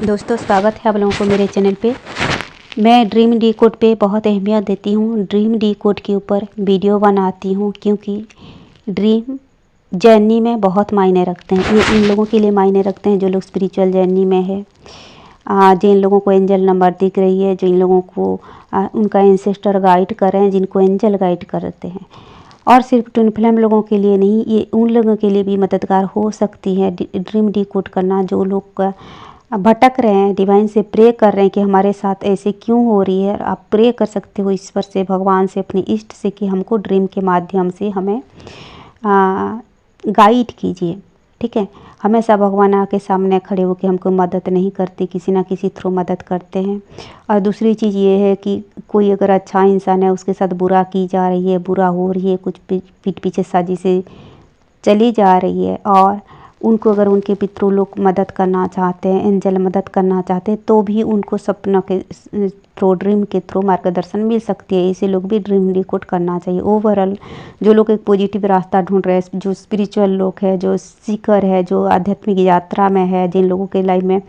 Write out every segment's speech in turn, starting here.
दोस्तों, स्वागत है आप लोगों को मेरे चैनल पे। मैं ड्रीम डी कोड पे बहुत अहमियत देती हूँ। ड्रीम डी कोड के ऊपर वीडियो बनाती हूँ क्योंकि ड्रीम जर्नी में बहुत मायने रखते हैं। ये इन लोगों के लिए मायने रखते हैं जो लोग स्पिरिचुअल जर्नी में है, जिन लोगों को एंजल नंबर दिख रही है, जिन लोगों को उनका एंसेस्टर गाइड कर रहे हैं, जिनको एंजल गाइड करते हैं। और सिर्फ ट्विन फ्लेम लोगों के लिए नहीं, ये उन लोगों के लिए भी मददगार हो सकती है। ड्रीम डी कोड करना जो लोग भटक रहे हैं, डिवाइन से प्रे कर रहे हैं कि हमारे साथ ऐसे क्यों हो रही है। आप प्रे कर सकते हो ईश्वर से, भगवान से, अपने इष्ट से कि हमको ड्रीम के माध्यम से हमें गाइड कीजिए। ठीक है, हमेशा भगवान आके सामने खड़े होकर हमको मदद नहीं करते, किसी ना किसी थ्रू मदद करते हैं। और दूसरी चीज़ ये है कि कोई अगर अच्छा इंसान है, उसके साथ बुरा की जा रही है, बुरा हो रही है, कुछ पीठ पीछे साजिशें चली जा रही है, और उनको अगर उनके पितृ लोग मदद करना चाहते हैं, एंजल मदद करना चाहते हैं, तो भी उनको सपनों के थ्रू, ड्रीम के थ्रू मार्गदर्शन मिल सकती है। इसे लोग भी ड्रीम डिकोड करना चाहिए। ओवरऑल जो लोग एक पॉजिटिव रास्ता ढूंढ रहे हैं, जो स्पिरिचुअल लोग हैं, जो सीकर है, जो आध्यात्मिक यात्रा में है, जिन लोगों के लाइफ में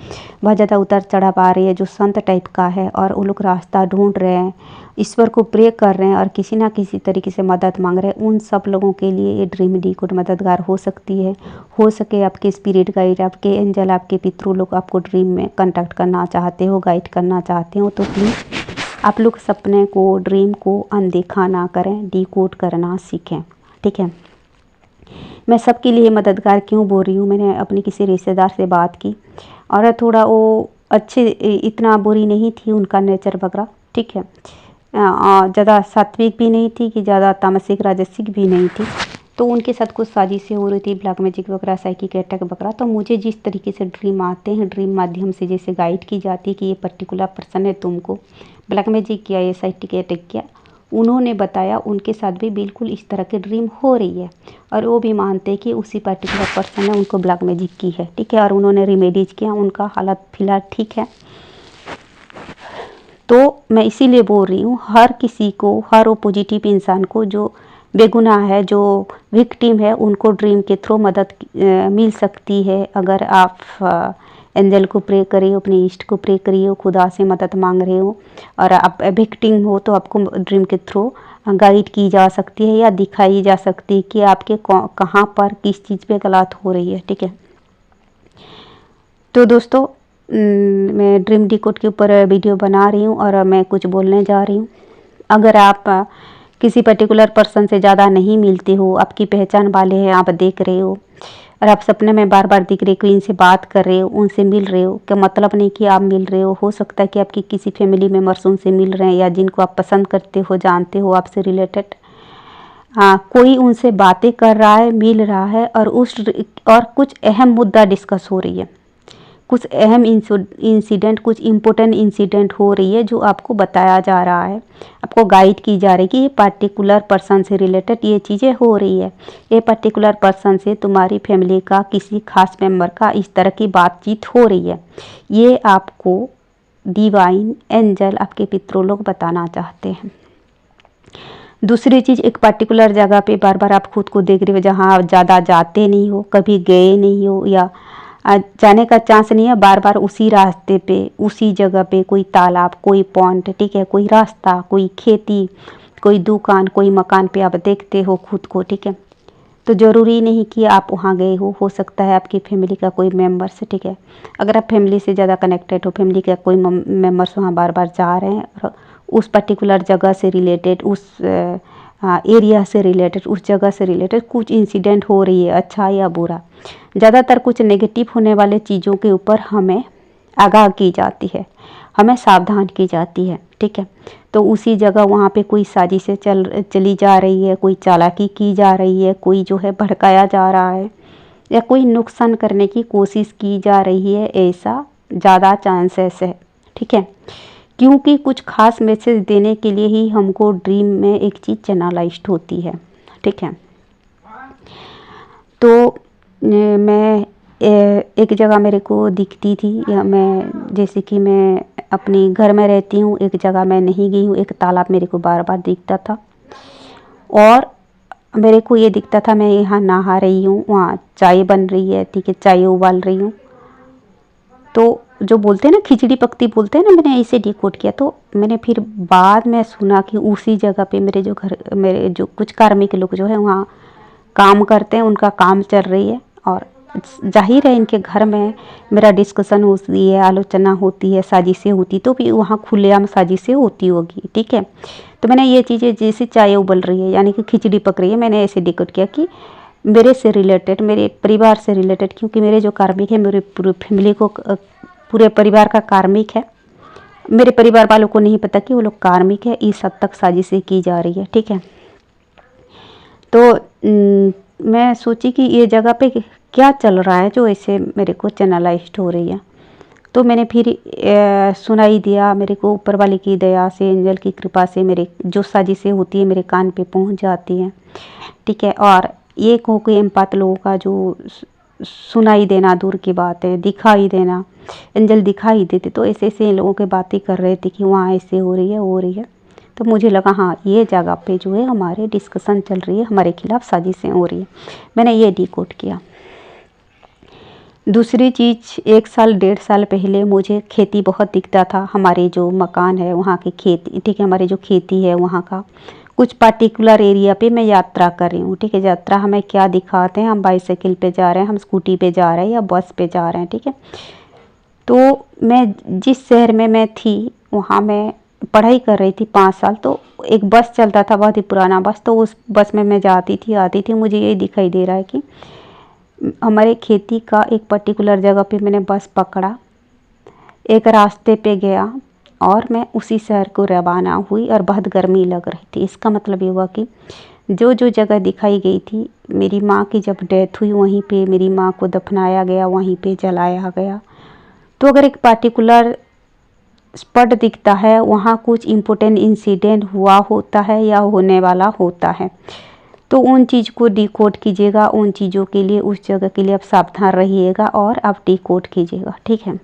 बहुत ज़्यादा उतार चढ़ाव आ रही है, जो संत टाइप का है और वो लोग रास्ता ढूंढ रहे हैं, ईश्वर को प्रे कर रहे हैं और किसी ना किसी तरीके से मदद मांग रहे हैं, उन सब लोगों के लिए ये ड्रीम डिकोड मददगार हो सकती है। हो सके आपके स्पिरिट गाइड, आपके एंजल, आपके पितृ लोग आपको ड्रीम में कांटेक्ट करना चाहते हो, गाइड करना चाहते हो, तो प्लीज़ आप लोग सपने को, ड्रीम को अनदेखा ना करें, डिकोड करना सीखें। ठीक है, मैं सबके लिए मददगार क्यों बोल रही हूँ। मैंने अपने किसी रिश्तेदार से बात की और थोड़ा वो अच्छे, इतना बुरी नहीं थी उनका नेचर वगैरह। ठीक है, ज़्यादा सात्विक भी नहीं थी कि ज़्यादा तामसिक राजसिक भी नहीं थी। तो उनके साथ कुछ साजिशें हो रही थी, ब्लैक मैजिक वगैरह, साइकिक अटैक वगैरह। तो मुझे जिस तरीके से ड्रीम आते हैं, ड्रीम माध्यम से जैसे गाइड की जाती है कि ये पर्टिकुलर पर्सन है, तुमको ब्लैक मैजिक किया, ये साइकिक अटैक किया, उन्होंने बताया उनके साथ भी बिल्कुल इस तरह की ड्रीम हो रही है। और वो भी मानते हैं कि उसी पर्टिकुलर पर्सन ने उनको ब्लैक मैजिक की है। ठीक है, और उन्होंने रेमेडीज किया, उनका हालत फिलहाल ठीक है। तो मैं इसीलिए बोल रही हूँ, हर किसी को, हर वो पॉजिटिव इंसान को जो बेगुनाह है, जो विक्टिम है, उनको ड्रीम के थ्रू मदद मिल सकती है। अगर आप एंजल को प्रे करिए, अपने इष्ट को प्रे करिए, खुदा से मदद मांग रहे हो और आप विक्टिम हो, तो आपको ड्रीम के थ्रू गाइड की जा सकती है या दिखाई जा सकती है कि आपके कहाँ पर किस चीज़ पे गलत हो रही है। ठीक है, तो दोस्तों मैं ड्रीम डिकोड के ऊपर वीडियो बना रही हूँ और मैं कुछ बोलने जा रही हूँ। अगर आप किसी पर्टिकुलर पर्सन से ज़्यादा नहीं मिलते हो, आपकी पहचान वाले हैं, आप देख रहे हो और आप सपने में बार बार दिख रहे हो, इनसे बात कर रहे हो, उनसे मिल रहे हो, क्या मतलब नहीं कि आप मिल रहे हो सकता है कि आपकी किसी फैमिली मेम्बर्स उनसे मिल रहे हैं या जिनको आप पसंद करते हो, जानते हो, आपसे रिलेटेड कोई उनसे बातें कर रहा है, मिल रहा है और कुछ अहम मुद्दा डिस्कस हो रही है, कुछ अहम इंसिडेंट, कुछ इम्पोर्टेंट इंसिडेंट हो रही है जो आपको बताया जा रहा है, आपको गाइड की जा रही है कि ये पर्टिकुलर पर्सन से रिलेटेड ये चीज़ें हो रही है, ये पर्टिकुलर पर्सन से तुम्हारी फैमिली का किसी खास मेंबर का इस तरह की बातचीत हो रही है। ये आपको डिवाइन एंजल, आपके पितृ लोग बताना चाहते हैं। दूसरी चीज़, एक पर्टिकुलर जगह पे बार बार आप खुद को देख रहे हो जहाँ आप ज़्यादा जाते नहीं हो, कभी गए नहीं हो या जाने का चांस नहीं है, बार बार उसी रास्ते पे, उसी जगह पे, कोई तालाब, कोई पॉइंट, ठीक है, कोई रास्ता, कोई खेती, कोई दुकान, कोई मकान पे आप देखते हो खुद को। ठीक है, तो ज़रूरी नहीं कि आप वहाँ गए हो सकता है आपकी फैमिली का कोई मेम्बर्स। ठीक है, अगर आप फैमिली से ज़्यादा कनेक्टेड हो, फैमिली का कोई मेम्बर्स वहाँ बार बार जा रहे हैं और उस पर्टिकुलर जगह से रिलेटेड, उस एरिया से रिलेटेड, उस जगह से रिलेटेड कुछ इंसिडेंट हो रही है, अच्छा या बुरा। ज़्यादातर कुछ नेगेटिव होने वाले चीज़ों के ऊपर हमें आगाह की जाती है, हमें सावधान की जाती है। ठीक है, तो उसी जगह वहाँ पे कोई साजिशें चली जा रही है, कोई चालाकी की जा रही है, कोई जो है भड़काया जा रहा है या कोई नुकसान करने की कोशिश की जा रही है, ऐसा ज़्यादा चांसेस है। ठीक है, क्योंकि कुछ खास मैसेज देने के लिए ही हमको ड्रीम में एक चीज़ चैनलाइज्ड होती है। ठीक है, तो मैं एक जगह मेरे को दिखती थी, या मैं जैसे कि मैं अपनी घर में रहती हूँ, एक जगह मैं नहीं गई हूँ, एक तालाब मेरे को बार बार दिखता था और मेरे को ये दिखता था मैं यहाँ नहा रही हूँ, वहाँ चाय बन रही है, ठीक है, चाय उबाल रही हूँ तो जो बोलते हैं ना खिचड़ी पकती बोलते हैं ना, मैंने ऐसे डिकोड किया। तो मैंने फिर बाद में सुना कि उसी जगह पे मेरे जो कुछ कार्मिक लोग जो है वहाँ काम करते हैं, उनका काम चल रही है। और जाहिर है इनके घर में मेरा डिस्कशन होती है, आलोचना होती है, साजिशें होती, तो भी वहाँ खुलेआम साजिशें होती होगी, ठीक है। तो मैंने ये चीज़ें जैसे चाय उबल रही है यानी कि खिचड़ी पक रही है, मैंने ऐसे डिकोड किया कि मेरे से रिलेटेड, मेरे परिवार से रिलेटेड, क्योंकि मेरे जो कार्मिक है मेरे पूरे फैमिली को, पूरे परिवार का कार्मिक है। मेरे परिवार वालों को नहीं पता कि वो लोग कार्मिक है, इस हद तक साजिशें की जा रही है, ठीक है। तो मैं सोची कि ये जगह पे क्या चल रहा है जो ऐसे मेरे को चैनलाइज्ड हो रही है। तो मैंने फिर सुनाई दिया, मेरे को ऊपर वाले की दया से, एंजल की कृपा से मेरे जो साजिशें होती है मेरे कान पे पहुंच जाती हैं, ठीक है। और ये कहो कि एम्पाथ लोगों का जो सुनाई देना दूर की बात है, दिखाई देना, एंजल दिखाई देते, तो ऐसे ऐसे लोगों की बातें कर रहे थे कि वहाँ ऐसे हो रही है, वो हो रही है। तो मुझे लगा हाँ ये जगह पे जो है हमारे डिस्कशन चल रही है, हमारे खिलाफ साजिशें हो रही है। मैंने ये डिकोड किया। दूसरी चीज़, 1 साल 1.5 साल पहले मुझे खेती बहुत दिखता था। हमारे जो मकान है वहाँ की खेती, ठीक है, हमारी जो खेती है वहाँ का कुछ पर्टिकुलर एरिया पे मैं यात्रा कर रही हूँ, ठीक है। यात्रा हमें क्या दिखाते हैं, हम बाईसाइकिल पे जा रहे हैं, हम स्कूटी पे जा रहे हैं या बस पे जा रहे हैं, ठीक है। तो मैं जिस शहर में मैं थी वहाँ मैं पढ़ाई कर रही थी 5 साल। तो एक बस चलता था, बहुत ही पुराना बस, तो उस बस में मैं जाती थी आती थी। मुझे ये दिखाई दे रहा है कि हमारे खेती का एक पर्टिकुलर जगह पे मैंने बस पकड़ा, एक रास्ते पे गया और मैं उसी शहर को रवाना हुई और बहुत गर्मी लग रही थी। इसका मतलब ये हुआ कि जो जो जगह दिखाई गई थी, मेरी माँ की जब डेथ हुई वहीं पे मेरी माँ को दफनाया गया, वहीं पे जलाया गया। तो अगर एक पर्टिकुलर स्पॉट दिखता है वहाँ कुछ इम्पोर्टेंट इंसिडेंट हुआ होता है या होने वाला होता है, तो उन चीज़ को डिकोड कीजिएगा। उन चीज़ों के लिए, उस जगह के लिए आप सावधान रहिएगा और आप डिकोड कीजिएगा, ठीक है।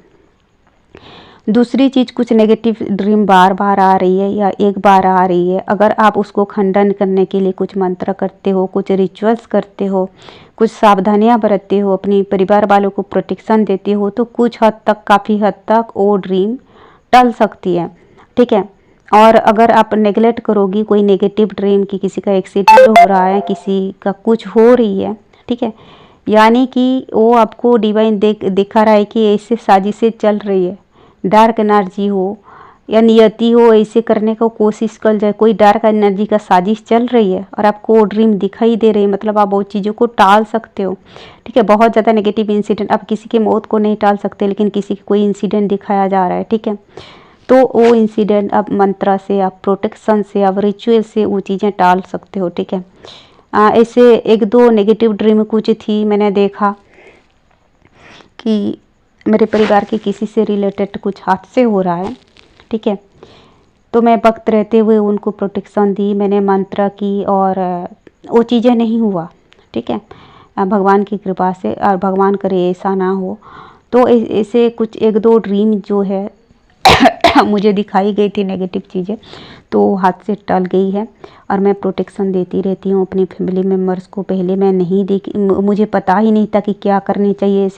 दूसरी चीज़, कुछ नेगेटिव ड्रीम बार बार आ रही है या एक बार आ रही है, अगर आप उसको खंडन करने के लिए कुछ मंत्र करते हो, कुछ रिचुअल्स करते हो, कुछ सावधानियां बरतते हो, अपने परिवार वालों को प्रोटेक्शन देते हो, तो कुछ हद तक, काफ़ी हद तक वो ड्रीम टल सकती है, ठीक है। और अगर आप नेगलेक्ट करोगी कोई नेगेटिव ड्रीम की, किसी का एक्सीडेंट हो रहा है, किसी का कुछ हो रही है, ठीक है, यानी कि वो आपको डिवाइन दिखा रहा है कि ऐसे साजिशें चल रही है, डार्क एनर्जी हो या नियति हो, ऐसे करने का कोशिश कर जाए, कोई डार्क एनर्जी का साजिश चल रही है और आपको वो ड्रीम दिखाई दे रही है, मतलब आप वो चीज़ों को टाल सकते हो, ठीक है। बहुत ज़्यादा नेगेटिव इंसिडेंट, आप किसी की मौत को नहीं टाल सकते, लेकिन किसी की कोई इंसिडेंट दिखाया जा रहा है, ठीक है। तो वो इंसिडेंट आप मंत्र से, आप प्रोटेक्शन से, आप रिचुअल से वो चीज़ें टाल सकते हो, ठीक है। ऐसे 1-2 नेगेटिव ड्रीम कुछ थी, मैंने देखा कि मेरे परिवार के किसी से रिलेटेड कुछ हादसे हो रहा है, ठीक है। तो मैं वक्त रहते हुए उनको प्रोटेक्शन दी, मैंने मंत्र की और वो चीज़ें नहीं हुआ, ठीक है, भगवान की कृपा से। और भगवान करे ऐसा ना हो। तो ऐसे कुछ 1-2 ड्रीम जो है मुझे दिखाई गई थी नेगेटिव चीज़ें, तो हाथ से टल गई है और मैं प्रोटेक्शन देती रहती हूँ अपनी फैमिली मेम्बर्स को। पहले मैं नहीं देखी, मुझे पता ही नहीं था कि क्या करनी चाहिए।